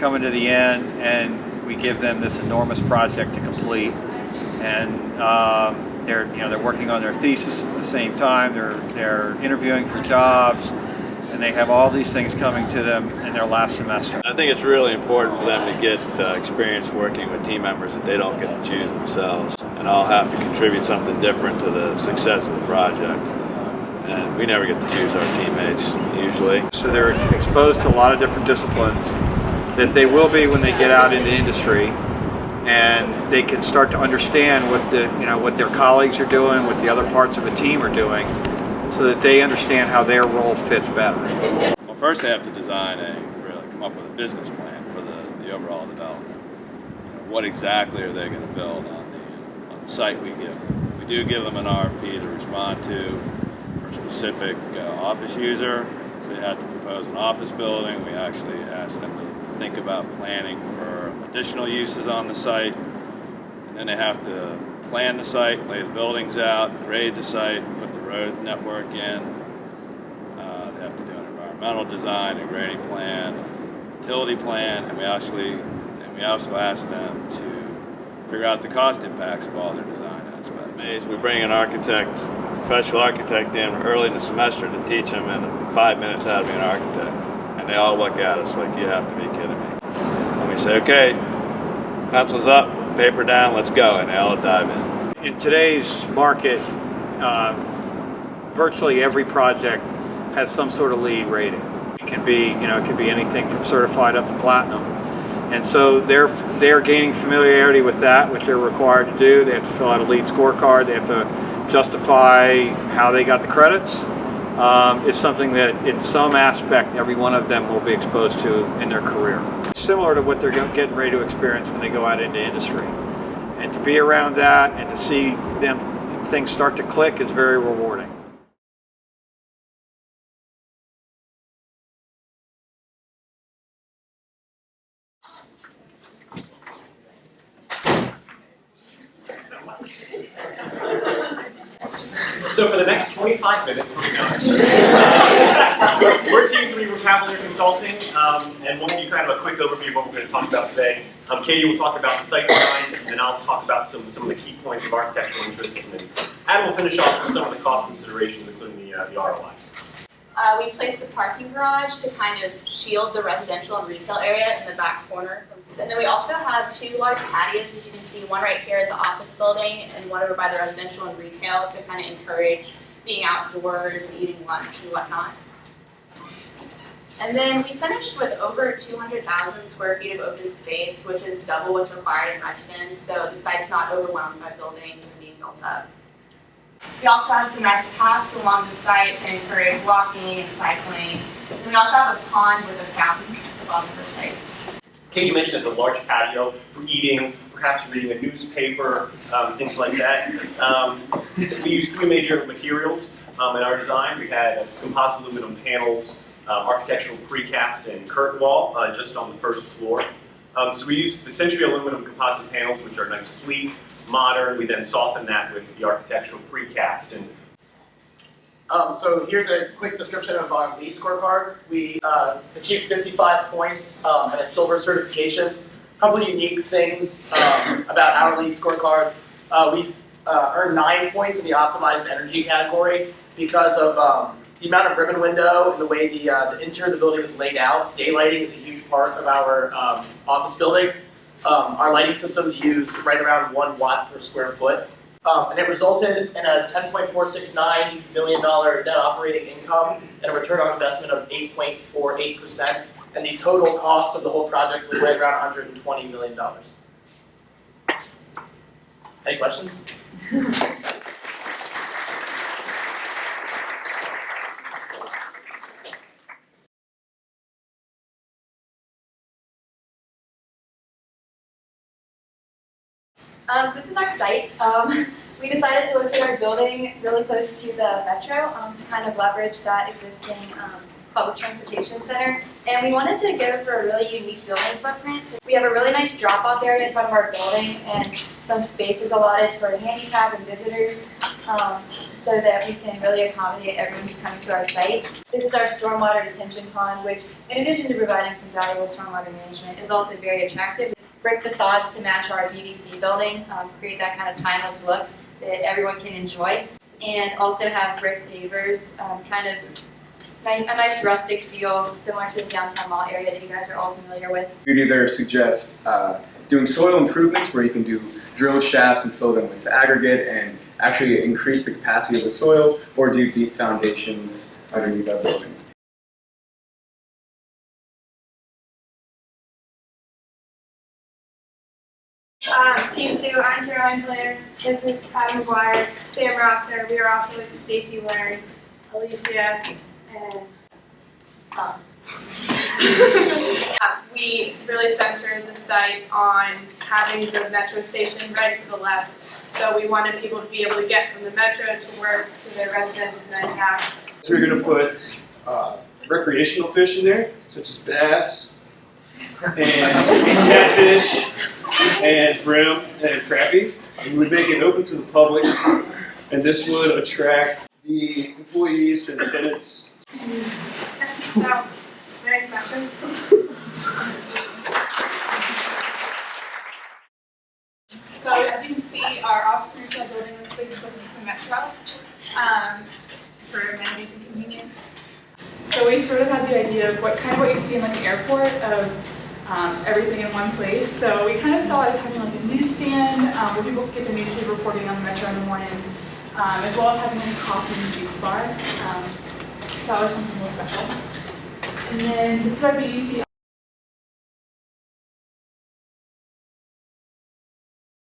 coming to the end, and we give them this enormous project to complete, and they're working on their thesis at the same time. They're interviewing for jobs, and they have all these things coming to them in their last semester. I think it's really important for them to get experience working with team members that they don't get to choose themselves, and all have to contribute something different to the success of the project. And we never get to choose our teammates usually. So they're exposed to a lot of different disciplines that they will be when they get out into industry, and they can start to understand what their colleagues are doing, what the other parts of the team are doing, so that they understand how their role fits better. Well, first they have to come up with a business plan for the overall development. What exactly are they going to build on the site we give them? We do give them an RFP to respond to for a specific office user. So they had to propose an office building. We actually asked them to think about planning for additional uses on the site. And then they have to plan the site, lay the buildings out, grade the site, put the road network in. They have to do an environmental design, a grading plan, a utility plan, and we also ask them to figure out the cost impacts of all their design aspects. We bring an architect, professional architect in early in the semester to teach them in 5 minutes how to be an architect. And they all look at us like, you have to be kidding me. And we say, okay, pencils up, paper down, let's go, and they all dive in. In today's market, virtually every project has some sort of LEED rating. It can be anything from certified up to platinum. And so they're gaining familiarity with that, which they're required to do. They have to fill out a LEED scorecard. They have to justify how they got the credits. It's something that in some aspect every one of them will be exposed to in their career. Similar to what they're getting ready to experience when they go out into industry. And to be around that and to see things start to click is very rewarding. So for the next 25 minutes, we're Team 3 with Cavalier Consulting, and we'll give you kind of a quick overview of what we're going to talk about today. Katie will talk about the site design, and then I'll talk about some of the key points of architectural interest, and then Adam will finish off with some of the cost considerations, including the ROI. We placed the parking garage to kind of shield the residential and retail area in the back corner. And then we also have 2 large patios, as you can see, one right here at the office building and one over by the residential and retail to kind of encourage being outdoors and eating lunch and whatnot. And then we finished with over 200,000 square feet of open space, which is double what's required in Reston, so the site's not overwhelmed by buildings and being built up. We also have some nice paths along the site to encourage walking and cycling. And we also have a pond with a fountain above the site. Katie mentioned there's a large patio for eating, perhaps reading a newspaper, things like that. We use 3 major materials in our design. We had composite aluminum panels, architectural precast, and curtain wall just on the first floor. So we used the Century aluminum composite panels, which are nice, sleek, modern. We then soften that with the architectural precast. And so here's a quick description of our LEED scorecard. We achieved 55 points and a silver certification. A couple of unique things about our LEED scorecard. We earned 9 points in the optimized energy category because of the amount of ribbon window and the way the interior of the building is laid out. Daylighting is a huge part of our office building. Our lighting systems use right around 1 watt per square foot. And it resulted in a $10.469 million net operating income and a return on investment of 8.48%. And the total cost of the whole project was right around $120 million. Any questions? So this is our site. We decided to locate our building really close to the metro to kind of leverage that existing public transportation center. And we wanted to go for a really unique building footprint. We have a really nice drop-off area in front of our building and some spaces allotted for handicap and visitors. so that we can really accommodate everyone who's coming to our site. This is our stormwater detention pond, which, in addition to providing some valuable stormwater management, is also very attractive. Brick facades to match our BDC building, create that kind of timeless look that everyone can enjoy, and also have brick pavers, kind of a nice rustic feel, similar to the downtown mall area that you guys are all familiar with. We'd either suggest doing soil improvements where you can do drilled shafts and fill them with aggregate and actually increase the capacity of the soil, or do deep foundations underneath our building. Team 2, I'm Caroline Blair. This is Adam McGuire, Sam Rosser. We are also with Stacy Leonard, Alicia, and we really centered the site on having the metro station right to the left. So we wanted people to be able to get from the metro to work, to their residence, and then back. So we're going to put recreational fish in there, such as bass, and catfish, and brim, and crappie. We would make it open to the public, and this would attract the employees and tenants. So, any questions? So as you can see, our office and retail building was placed closest to the metro, just for amenities and convenience. So we sort of had the idea of what you see in like an airport of everything in one place. So we kind of saw it as having like a newsstand where people could get their newspaper reporting on the metro in the morning, as well as having like a coffee and juice bar. That was something real special. And then this is our BDC.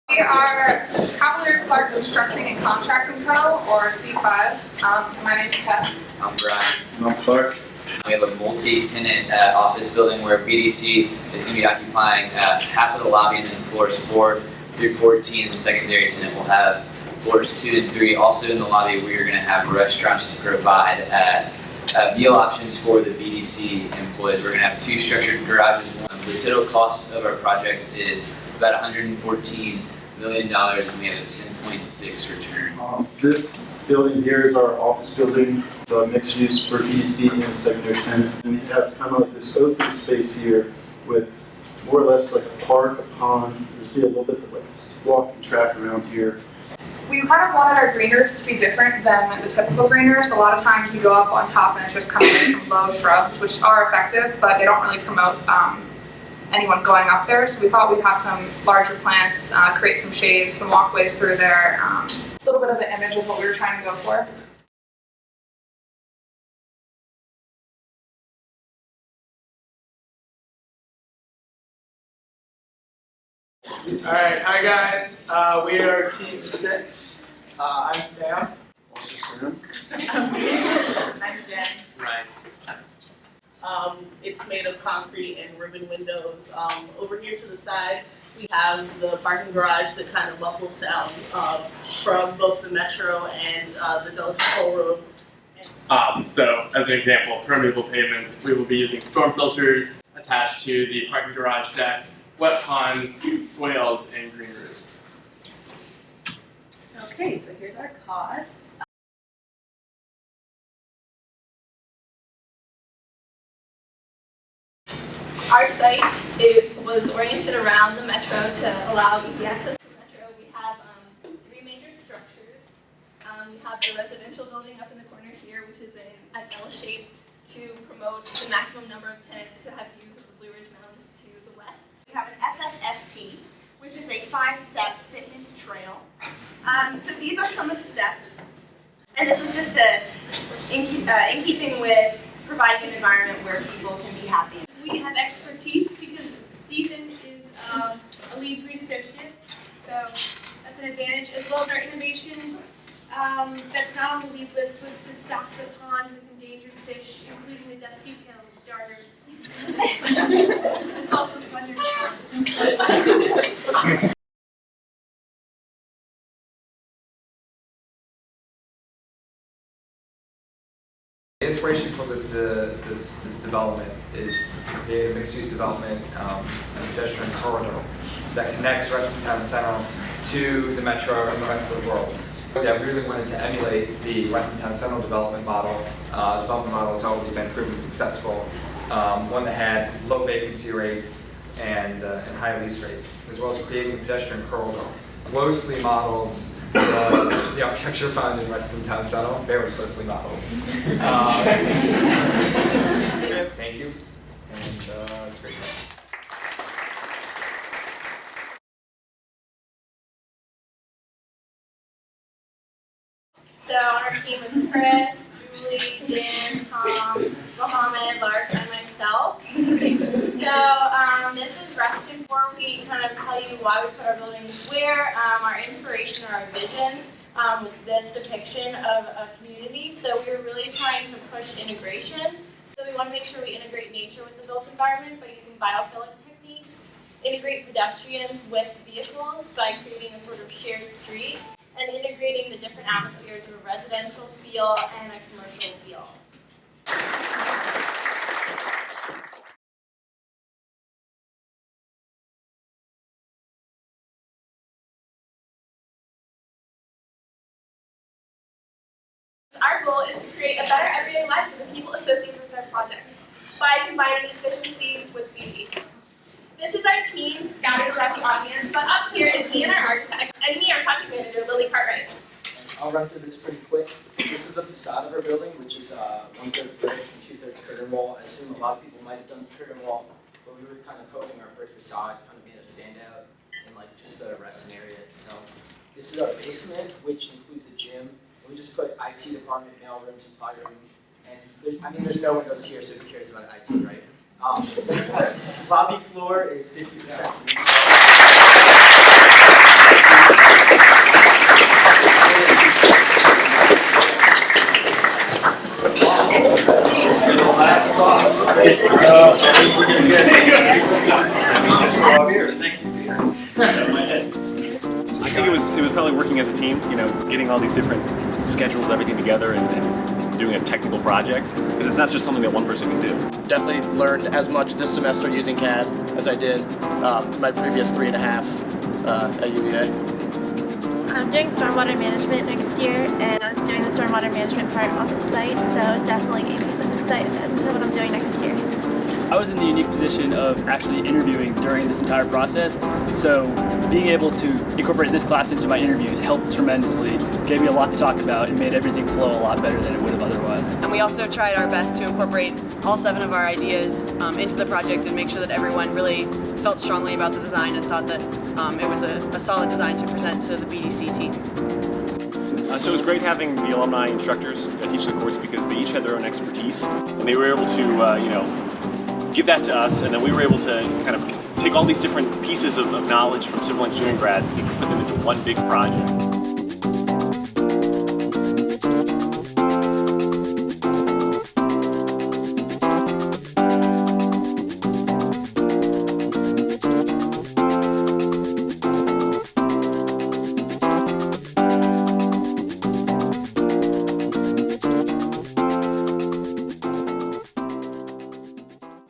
We are Cavalier Clark Construction and Contracting Co., or C5. My name's Tess. I'm Brian. I'm Clark. We have a multi-tenant office building where BDC is going to be occupying half of the lobby and then floors 4 through 14. And the secondary tenant will have floors 2 and 3. Also in the lobby, we are going to have restaurants to provide meal options for the BDC employees. We're going to have 2 structured garages. The total cost of our project is about $114 million, and we have a 10.6 return. This building here is our office building, the mixed use for EDC and secondary tenant. And we have kind of like this open space here with more or less like a park, a pond. There's be a little bit of like walking track around here. We kind of wanted our greeners to be different than the typical greeners. A lot of times you go up on top and it's just coming in from low shrubs, which are effective, but they don't really promote anyone going up there. So we thought we'd have some larger plants, create some shade, some walkways through there, a little bit of the image of what we were trying to go for. All right, hi guys. We are Team 6. I'm Sam. Also Sam. I'm Jen. Right. It's made of concrete and ribbon windows. Over here to the side, we have the parking garage that kind of muffles sound from both the metro and the Dulles Toll Road. So, as an example, permeable pavements, we will be using storm filters attached to the parking garage deck, wet ponds, swales, and green roofs. Okay, so here's our cost. Our site, it was oriented around the metro to allow easy access to the metro. We have 3 major structures. We have the residential building up in the corner here, which is in an L shape to promote the maximum number of tenants to have views of the Blue Ridge Mountains to the west. We have an FSFT, which is a 5-step fitness trail. So these are some of the steps. And this was just in keeping with providing an environment where people can be happy. We have expertise because Stephen is a lead green associate, so that's an advantage, as well as our innovation that's not on the lead list was to stock the pond with endangered fish, including the dusky-tailed darter, as well as the slender crabs. The inspiration for this development is to create a mixed-use development and a pedestrian corridor that connects Reston Town Center to the metro and the rest of the world. Yeah, we really wanted to emulate the Weston Town Central development model. Development model has already been proven successful. One that had low vacancy rates and high lease rates, as well as creating a pedestrian corridor. Closely models the architecture found in Weston Town Central, very closely models. Thank you, and it's great stuff. So on our team was Chris, Julie, Dan, Tom, Mohammed, Lark, and myself. So this is Reston, where we kind of tell you why we put our buildings where, our inspiration or our vision with this depiction of a community. So we were really trying to push integration. So we want to make sure we integrate nature with the built environment by using biophilic techniques, integrate pedestrians with vehicles by creating a sort of shared street, and integrating the different atmospheres of a residential feel and a commercial feel. Our goal is to create a better everyday life for the people associated with our projects by combining efficiency with beauty. This is our team scattered throughout the audience, but up here is me and our architect, and me, our project manager, Lily Cartwright. I'll run through this pretty quick. This is the facade of our building, which is 1/3 brick and 2/3 curtain wall. I assume a lot of people might have done the curtain wall, but we were kind of hoping our brick facade kind of made us stand out in like just the Reston area itself. This is our basement, which includes a gym. And we just put IT department, mail room, supply room, and there's no windows here, so who cares about IT, right? Lobby floor is 50% I think it was probably working as a team, getting all these different schedules, everything together, and doing a technical project, because it's not just something that one person can do. Definitely learned as much this semester using CAD as I did my previous 3.5 at UVA. I'm doing stormwater management next year, and I was doing the stormwater management part on the site, so it definitely gave me some insight into what I'm doing next year. I was in the unique position of actually interviewing during this entire process, so being able to incorporate this class into my interviews helped tremendously, gave me a lot to talk about, and made everything flow a lot better than it would have otherwise. And we also tried our best to incorporate all 7 of our ideas into the project and make sure that everyone really felt strongly about the design and thought that it was a solid design to present to the BDC team. So it was great having the alumni instructors teach the course, because they each had their own expertise, and they were able to, give that to us, and then we were able to kind of take all these different pieces of knowledge from civil engineering grads and put them into one big project.